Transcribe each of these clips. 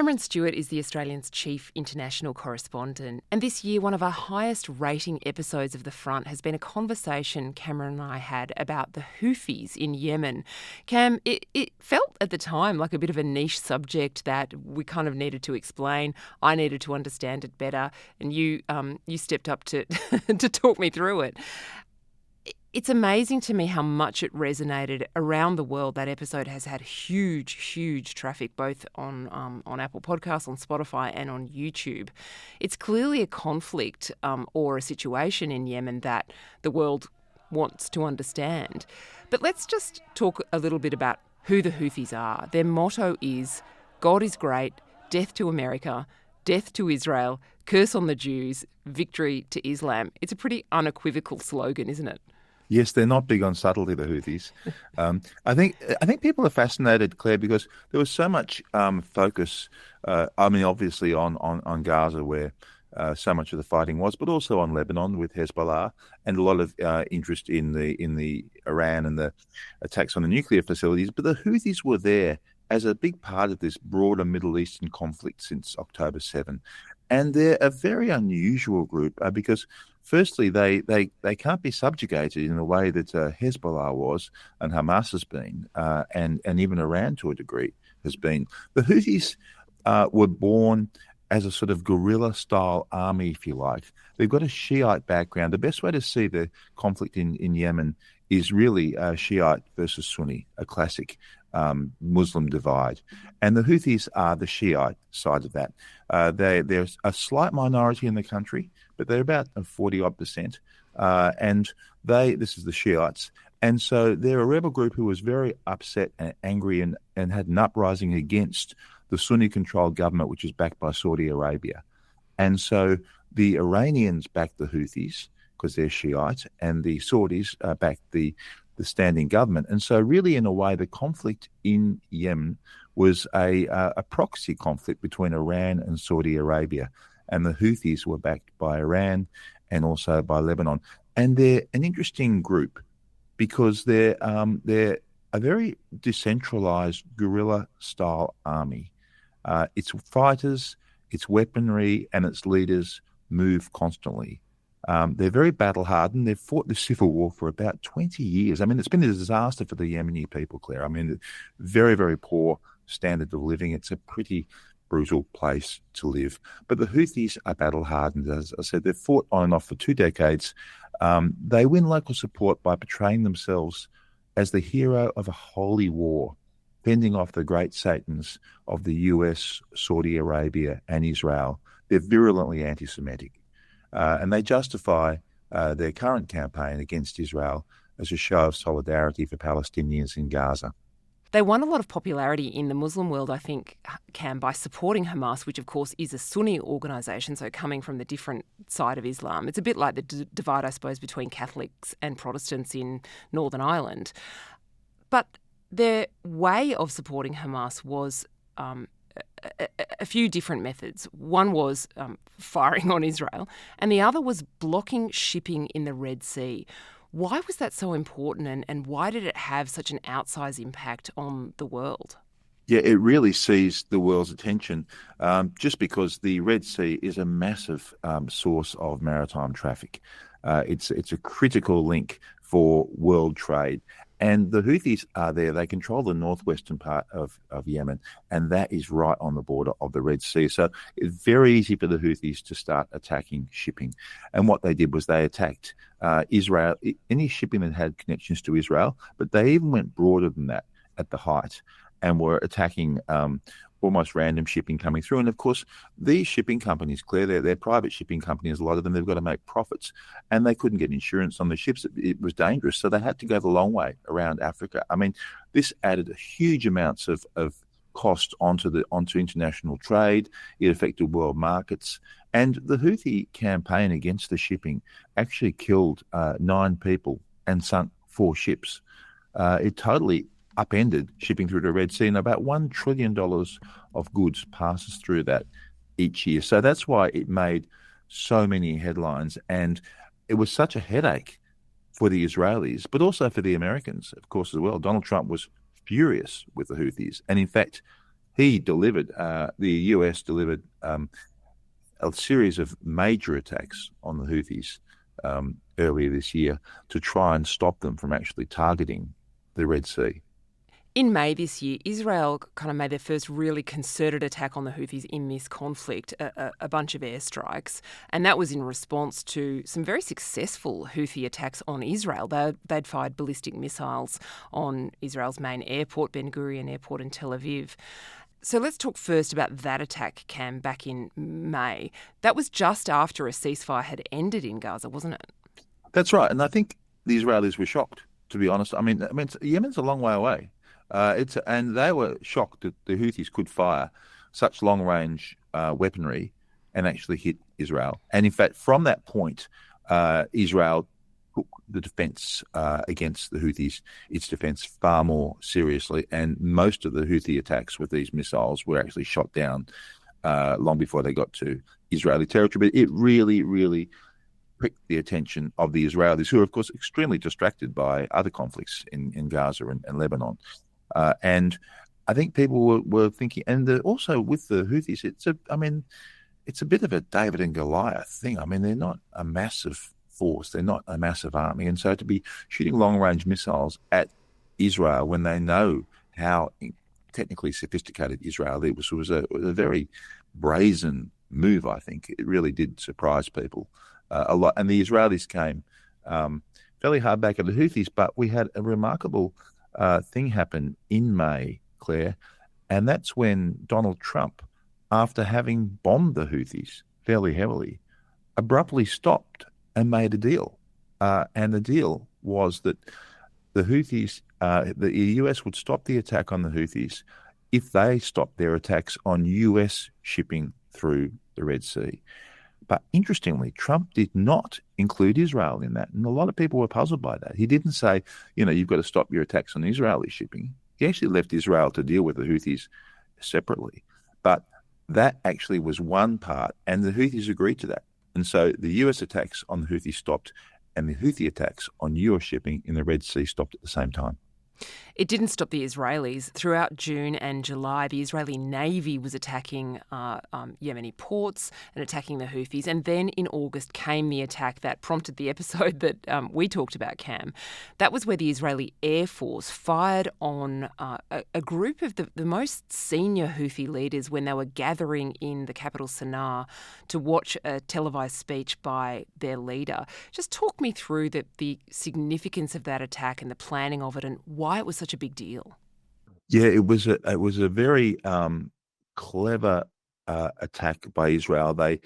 Cameron Stewart is the Australian's chief international correspondent, and this year one of our highest rating episodes of The Front has been a conversation Cameron and I had about the Houthis in Yemen. Cam, it felt at the time like a bit of a niche subject that we kind of needed to explain. I needed to understand it better, and you stepped up to to talk me through it. It's amazing to me how much it resonated around the world. That episode has had huge traffic, both on Apple Podcasts, on Spotify and on YouTube. It's clearly a conflict or a situation in Yemen that the world wants to understand. But let's just talk a little bit about who the Houthis are. Their motto is, God is great, death to America, death to Israel, curse on the Jews, victory to Islam. It's a pretty unequivocal slogan, isn't it? Yes, they're not big on subtlety, the Houthis. I think people are fascinated, Claire, because there was so much focus. Obviously on Gaza, where so much of the fighting was, but also on Lebanon with Hezbollah, and a lot of interest in the Iran and the attacks on the nuclear facilities. But the Houthis were there as a big part of this broader Middle Eastern conflict since October 7. And they're a very unusual group because, firstly, they can't be subjugated in the way that Hezbollah was and Hamas has been, and even Iran to a degree has been. The Houthis were born as a sort of guerrilla-style army, if you like. They've got a Shiite background. The best way to see the conflict in Yemen is really Shiite versus Sunni, a classic Muslim divide. And the Houthis are the Shiite side of that. There's a slight minority in the country, but they're about 40-odd%. And this is the Shiites. And so they're a rebel group who was very upset and angry and had an uprising against the Sunni-controlled government, which is backed by Saudi Arabia. And so the Iranians backed the Houthis because they're Shiite, and the Saudis backed the standing government. And so really, in a way, the conflict in Yemen was a proxy conflict between Iran and Saudi Arabia. And the Houthis were backed by Iran and also by Lebanon. And they're an interesting group because they're a very decentralized guerrilla-style army. Its fighters, its weaponry, and its leaders move constantly. They're very battle-hardened. They've fought the civil war for about 20 years. I mean, it's been a disaster for the Yemeni people, Claire. I mean, very, very poor standard of living. It's a pretty brutal place to live. But the Houthis are battle-hardened. As I said, they've fought on and off for 2 decades. They win local support by portraying themselves as the hero of a holy war, fending off the great Satans of the US, Saudi Arabia, and Israel. They're virulently anti-Semitic. And they justify their current campaign against Israel as a show of solidarity for Palestinians in Gaza. They won a lot of popularity in the Muslim world, I think, Cam, by supporting Hamas, which of course is a Sunni organisation, so coming from the different side of Islam. It's a bit like the divide, I suppose, between Catholics and Protestants in Northern Ireland. But their way of supporting Hamas was a few different methods. One was firing on Israel, and the other was blocking shipping in the Red Sea. Why was that so important, and why did it have such an outsized impact on the world? Yeah, it really seized the world's attention just because the Red Sea is a massive source of maritime traffic. It's a critical link for world trade. And the Houthis are there. They control the northwestern part of Yemen, and that is right on the border of the Red Sea. So it's very easy for the Houthis to start attacking shipping. And what they did was they attacked Israel, any shipping that had connections to Israel, but they even went broader than that at the height and were attacking almost random shipping coming through. And of course, these shipping companies, Claire, they're private shipping companies. A lot of them, they've got to make profits, and they couldn't get insurance on the ships. It was dangerous. So they had to go the long way around Africa. I mean, this added huge amounts of cost onto international trade. It affected world markets. And the Houthi campaign against the shipping actually killed 9 people and sunk 4 ships. It totally upended shipping through the Red Sea, and about $1 trillion of goods passes through that each year. So that's why it made so many headlines, and it was such a headache for the Israelis, but also for the Americans, of course, as well. Donald Trump was furious with the Houthis, and in fact The US delivered a series of major attacks on the Houthis earlier this year to try and stop them from actually targeting the Red Sea. In May this year, Israel kind of made their first really concerted attack on the Houthis in this conflict, a bunch of airstrikes, and that was in response to some very successful Houthi attacks on Israel. They'd fired ballistic missiles on Israel's main airport, Ben Gurion Airport in Tel Aviv. So let's talk first about that attack, Cam, back in May. That was just after a ceasefire had ended in Gaza, wasn't it? That's right, and I think the Israelis were shocked, to be honest. I mean, Yemen's a long way away. And they were shocked that the Houthis could fire such long-range weaponry and actually hit Israel. And in fact, from that point, Israel took the defence against the Houthis, its defence, far more seriously. And most of the Houthi attacks with these missiles were actually shot down long before they got to Israeli territory. But it really, really pricked the attention of the Israelis, who are, of course, extremely distracted by other conflicts in Gaza and Lebanon. And I think people were thinking, and also with the Houthis, it's a bit of a David and Goliath thing. I mean, they're not a massive force, they're not a massive army, and so to be shooting long-range missiles at Israel when they know how technically sophisticated Israel is was a very brazen move. I think it really did surprise people a lot, and the Israelis came fairly hard back at the Houthis, but we had a remarkable thing happen in May, Claire, and that's when Donald Trump, after having bombed the Houthis fairly heavily, abruptly stopped and made a deal. And the deal was that the Houthis, the US would stop the attack on the Houthis if they stopped their attacks on US shipping through the Red Sea. But interestingly, Trump did not include Israel in that. And a lot of people were puzzled by that. He didn't say, you've got to stop your attacks on Israeli shipping. He actually left Israel to deal with the Houthis separately. But that actually was one part, and the Houthis agreed to that. And so the US attacks on the Houthis stopped, and the Houthi attacks on US shipping in the Red Sea stopped at the same time. It didn't stop the Israelis. Throughout June and July, the Israeli Navy was attacking Yemeni ports and attacking the Houthis. And then in August came the attack that prompted the episode that we talked about, Cam. That was where the Israeli Air Force fired on a group of the most senior Houthi leaders when they were gathering in the capital Sana'a to watch a televised speech by their leader. Just talk me through the significance of that attack and the planning of it and why it was such a big deal. Yeah, it was a very clever attack by Israel. They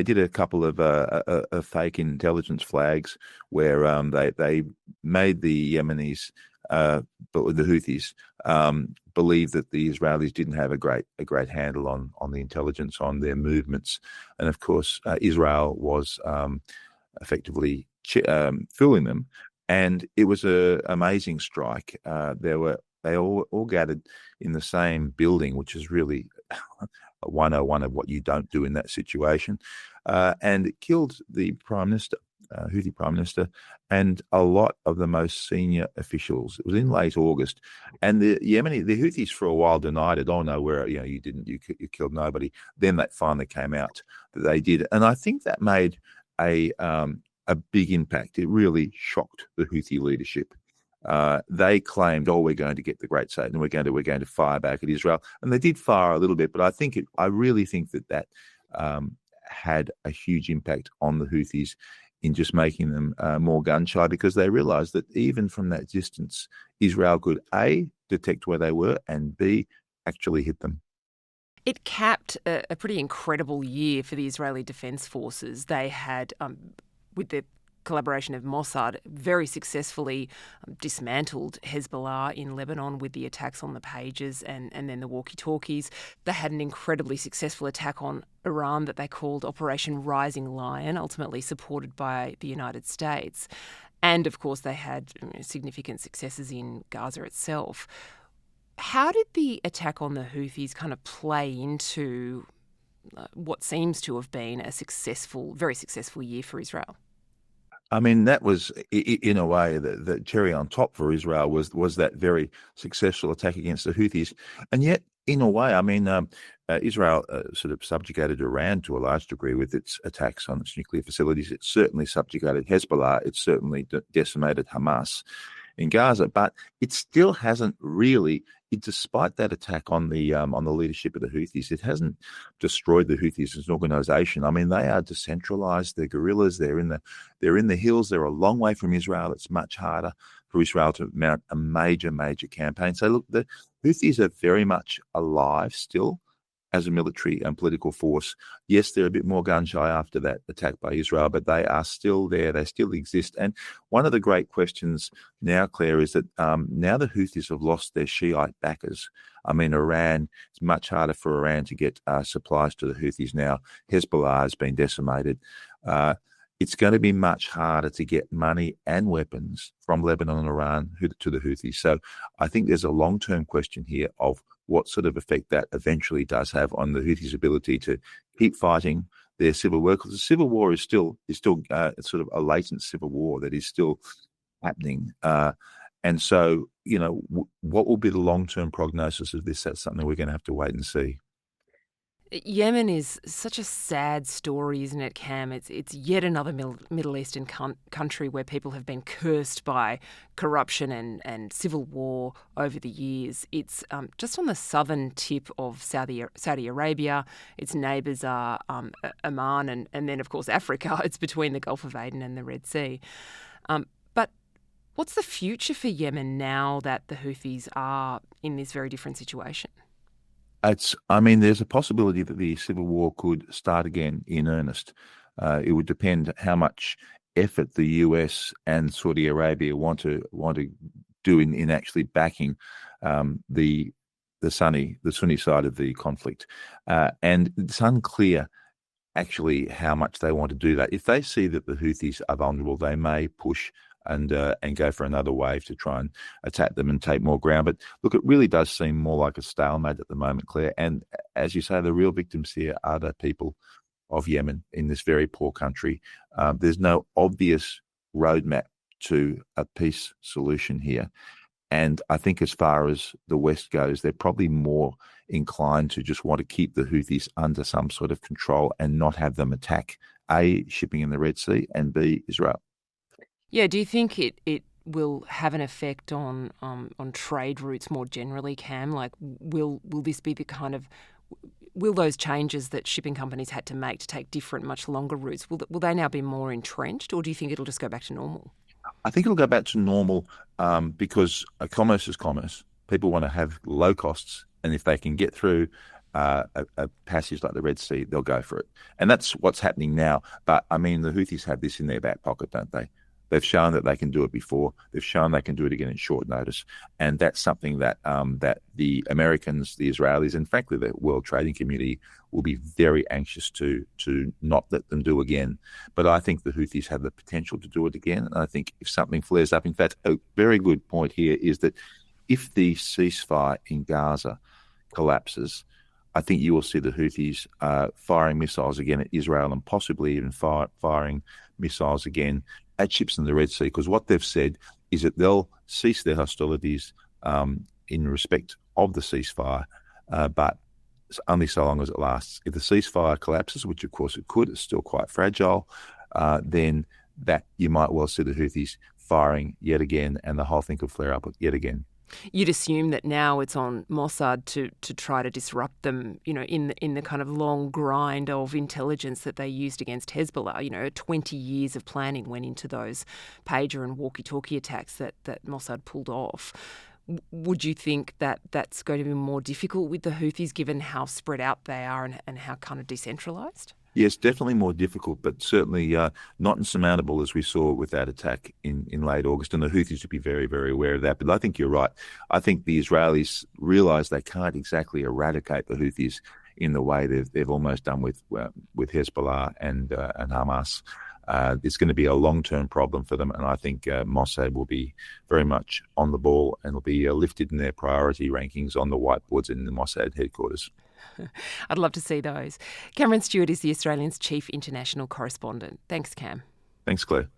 did a couple of fake intelligence flags where they made the Yemenis, the Houthis, believe that the Israelis didn't have a great handle on the intelligence on their movements, and of course Israel was effectively fooling them. And it was an amazing strike. They all gathered in the same building, which is really a 101 of what you don't do in that situation. And it killed the Prime Minister, Houthi Prime Minister, and a lot of the most senior officials. It was in late August. And the Houthis for a while denied it. Oh, no, you didn't, you killed nobody. Then that finally came out that they did. And I think that made a big impact. It really shocked the Houthi leadership. They claimed, we're going to get the Great Satan, we're going to fire back at Israel. And they did fire a little bit, but I really think that had a huge impact on the Houthis in just making them more gun-shy, because they realized that even from that distance, Israel could A, detect where they were, and B, actually hit them. It capped a pretty incredible year for the Israeli Defense Forces. They had, with the collaboration of Mossad, very successfully dismantled Hezbollah in Lebanon with the attacks on the pages and then the walkie-talkies. They had an incredibly successful attack on Iran that they called Operation Rising Lion, ultimately supported by the United States. And, of course, they had significant successes in Gaza itself. How did the attack on the Houthis kind of play into what seems to have been a very successful year for Israel? I mean, that was, in a way, the cherry on top for Israel was that very successful attack against the Houthis. And yet, In a way, I mean, Israel sort of subjugated Iran to a large degree with its attacks on its nuclear facilities. It certainly subjugated Hezbollah. It certainly decimated Hamas in Gaza, but it still hasn't really, despite that attack on the leadership of the Houthis, it hasn't destroyed the Houthis as an organization. I mean, they are decentralized. They're guerrillas. They're in the hills. They're a long way from Israel. It's much harder for Israel to mount a major campaign. So look, the Houthis are very much alive still as a military and political force. Yes, they're a bit more gun-shy after that attack by Israel, but they are still there. They still exist. And one of the great questions now, Claire, is that now the Houthis have lost their Shiite backers. I mean, it's much harder for Iran to get supplies to the Houthis now. Hezbollah has been decimated. It's going to be much harder to get money and weapons from Lebanon and Iran to the Houthis. So I think there's a long-term question here of what sort of effect that eventually does have on the Houthis' ability to keep fighting their civil war. Because the civil war is still sort of a latent civil war that is still happening. And so, what will be the long-term prognosis of this? That's something we're going to have to wait and see. Yemen is such a sad story, isn't it, Cam? It's yet another Middle Eastern country where people have been cursed by corruption and civil war over the years. It's just on the southern tip of Saudi Arabia. Its neighbours are Oman and then, of course, Africa. It's between the Gulf of Aden and the Red Sea. But what's the future for Yemen now that the Houthis are in this very different situation? There's a possibility that the civil war could start again in earnest. It would depend how much effort the US and Saudi Arabia want to do in actually backing the Sunni side of the conflict. And it's unclear actually how much they want to do that. If they see that the Houthis are vulnerable, they may push and go for another wave to try and attack them and take more ground. But look, it really does seem more like a stalemate at the moment, Claire. And as you say, the real victims here are the people of Yemen in this very poor country. There's no obvious roadmap to a peace solution here. And I think as far as the West goes, they're probably more inclined to just want to keep the Houthis under some sort of control and not have them attack, A, shipping in the Red Sea, and B, Israel. Yeah, do you think it will have an effect on trade routes more generally, Cam? Like, will this be the kind of... Will those changes that shipping companies had to make to take different, much longer routes, will they now be more entrenched, or do you think it'll just go back to normal? I think it'll go back to normal because commerce is commerce. People want to have low costs, and if they can get through a passage like the Red Sea, they'll go for it. And that's what's happening now. But, I mean, the Houthis have this in their back pocket, don't they? They've shown that they can do it before. They've shown they can do it again in short notice. And that's something that that the Americans, the Israelis, and frankly the world trading community will be very anxious to not let them do again. But I think the Houthis have the potential to do it again. And I think if something flares up, in fact, a very good point here is that if the ceasefire in Gaza collapses, I think you will see the Houthis firing missiles again at Israel and possibly even firing missiles again at ships in the Red Sea, because what they've said is that they'll cease their hostilities in respect of the ceasefire, but only so long as it lasts. If the ceasefire collapses, which of course it could, it's still quite fragile, then that you might well see the Houthis firing yet again, and the whole thing could flare up yet again. You'd assume that now it's on Mossad to try to disrupt them, in the kind of long grind of intelligence that they used against Hezbollah. 20 years of planning went into those pager and walkie-talkie attacks that Mossad pulled off. Would you think that that's going to be more difficult with the Houthis, given how spread out they are and how kind of decentralised? Yes, definitely more difficult, but certainly not insurmountable, as we saw with that attack in late August. And the Houthis would be very, very aware of that. But I think you're right. I think the Israelis realise they can't exactly eradicate the Houthis in the way they've almost done with Hezbollah and Hamas. It's going to be a long-term problem for them, and I think Mossad will be very much on the ball and will be lifted in their priority rankings on the whiteboards in the Mossad headquarters. I'd love to see those. Cameron Stewart is the Australian's chief international correspondent. Thanks, Cam. Thanks, Claire.